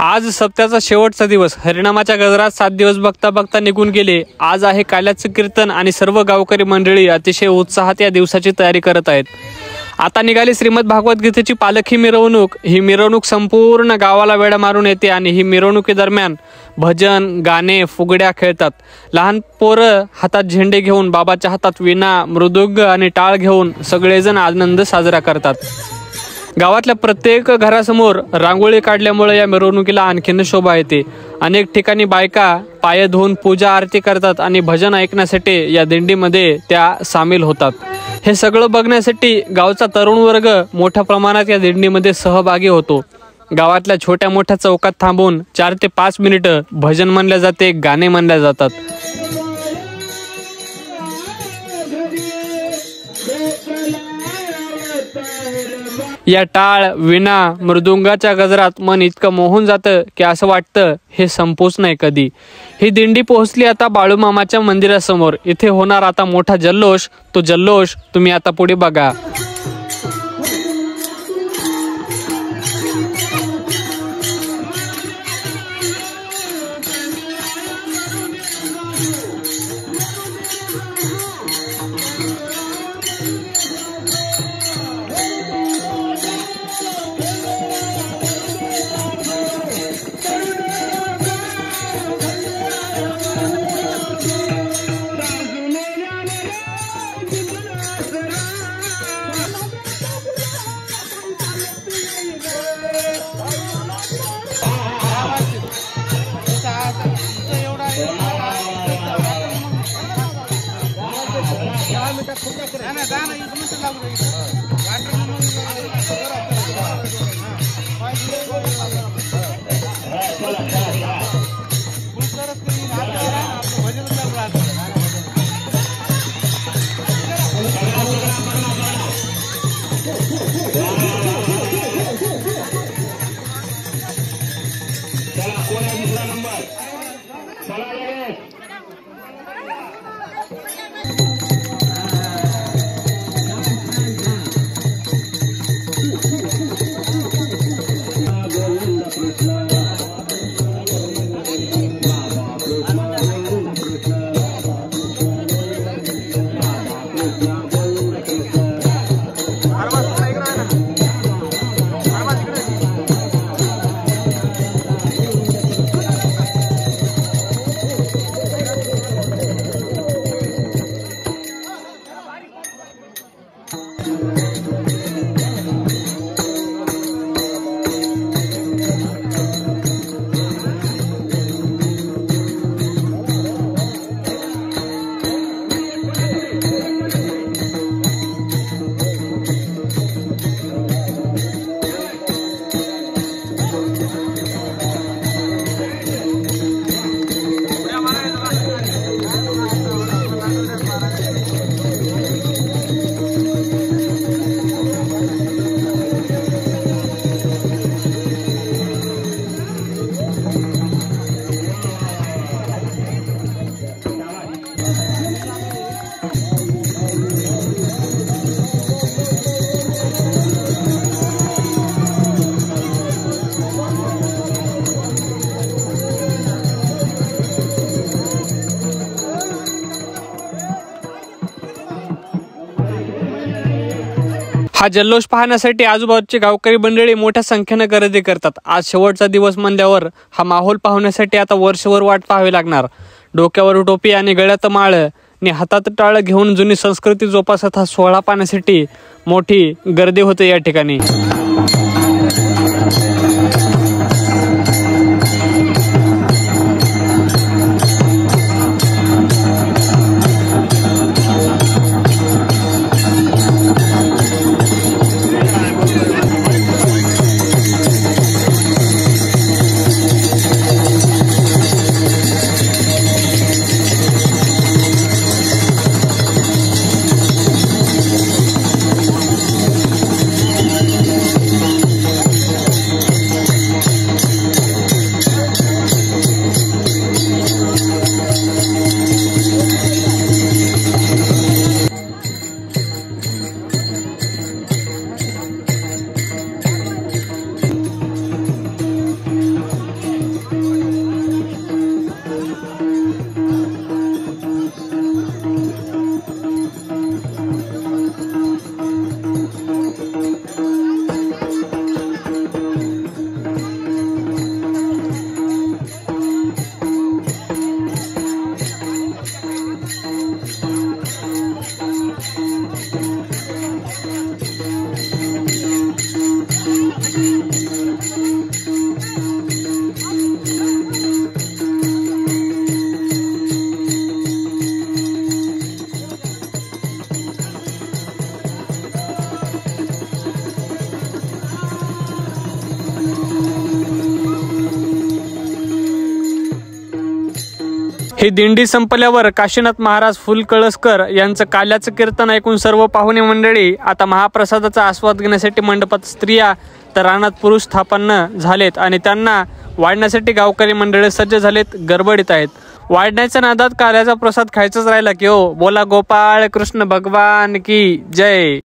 आज सप्त्याचा शेवटचा दिवस. हरिनामाच्या गजरात 7 दिवस बघता बघता निघून गेले. आज आहे काल्याचं कीर्तन आणि सर्व गावकरी मंडळी अतिशय उत्साहात या दिवसाची तयारी करत आहेत. आता निघाली श्रीमद भागवत गीतेची पालखी मिरवणूक. ही मिरवणूक संपूर्ण गावाला वेढा मारून येते आणि ही मिरवणुकीदरम्यान भजन, गाणे, फुगड्या खेळतात. लहान पोरं हातात झेंडे घेऊन, बाबाच्या हातात विणा, मृदुंग आणि टाळ घेऊन सगळेजण आनंद साजरा करतात. गावातल्या प्रत्येक घरासमोर रांगोळी काढल्यामुळे या मिरवणुकीला आणखीन शोभा येते. अनेक ठिकाणी बायका पाय धुवून पूजा आरती करतात आणि भजन ऐकण्यासाठी या दिंडीमध्ये त्या सामील होतात. हे सगळं बघण्यासाठी गावचा तरुण वर्ग मोठ्या प्रमाणात या दिंडीमध्ये सहभागी होतो. गावातल्या छोट्या मोठ्या चौकात थांबून 4 ते 5 मिनिटं भजन म्हणल्या जाते, गाणे म्हणल्या जातात. या टाळ, विणा, मृदुंगाच्या गजरात मन इतकं मोहून जातं की असं वाटतं हे संपूच नाही कधी. ही दिंडी पोहोचली आता बाळूमामाच्या मंदिरासमोर. इथे होणार आता मोठा जल्लोष. तो जल्लोष तुम्ही आता पुढे बघा. हा जल्लोष पाहण्यासाठी आजूबाजूची गावकरी मंडळी मोठ्या संख्येने गर्दी करतात. आज शेवटचा दिवस म्हणल्यावर हा माहोल पाहण्यासाठी आता वर्षभर वाट पाहावी लागणार. डोक्यावर टोपी आणि गळ्यात माळ आणि हातात टाळ घेऊन जुनी संस्कृती जोपासत हा सोहळा पाहण्यासाठी मोठी गर्दी होते या ठिकाणी. ही दिंडी संपल्यावर काशीनाथ महाराज फुलकळसकर यांचं काल्याचं कीर्तन ऐकून सर्व पाहुणे मंडळी आता महाप्रसादाचा आस्वाद घेण्यासाठी मंडपात स्त्रिया तर रानात पुरुष स्थापन्न झालेत आणि त्यांना वाढण्यासाठी गावकरी मंडळी सज्ज झालेत, गडबडीत आहेत. वाढण्याच्या नादात काल्याचा प्रसाद खायचाच राहिला की हो. बोला गोपाळ कृष्ण भगवान की जय.